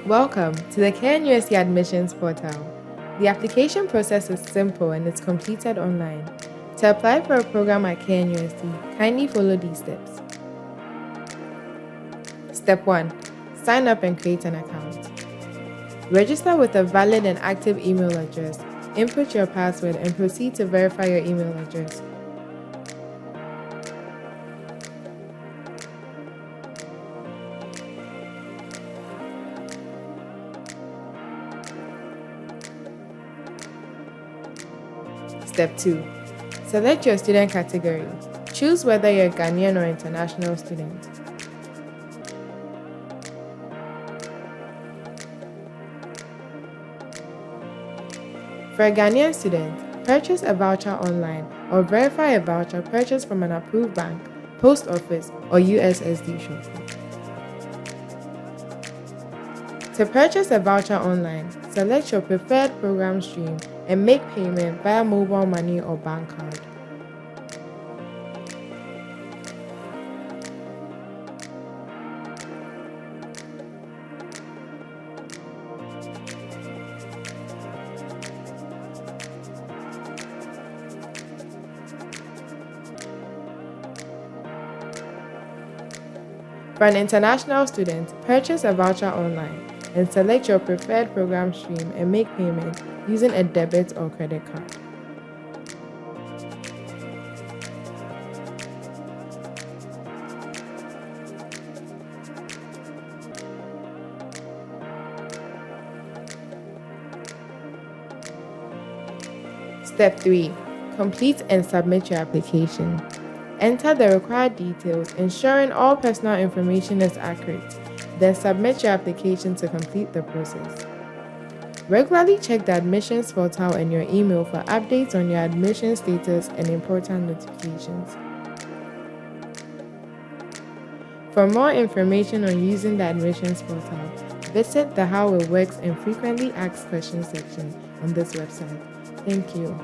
Welcome to the KNUST Admissions Portal. The application process is simple and it's completed online. To apply for a program at KNUST, kindly follow these steps. Step 1. Sign up and create an account. Register with a valid and active email address. Input your password and proceed to verify your email address. Step 2. Select your student category. Choose whether you're a Ghanaian or international student. For a Ghanaian student, purchase a voucher online or verify a voucher purchased from an approved bank, post office, or USSD shop. To purchase a voucher online, select your preferred program stream and make payment via mobile money or bank card. For an international student, purchase a voucher online and select your preferred program stream and make payment using a debit or credit card. Step 3. Complete and submit your application. Enter the required details, ensuring all personal information is accurate. Then submit your application to complete the process. Regularly check the admissions portal and your email for updates on your admission status and important notifications. For more information on using the admissions portal, visit the How It Works and Frequently Asked Questions section on this website. Thank you.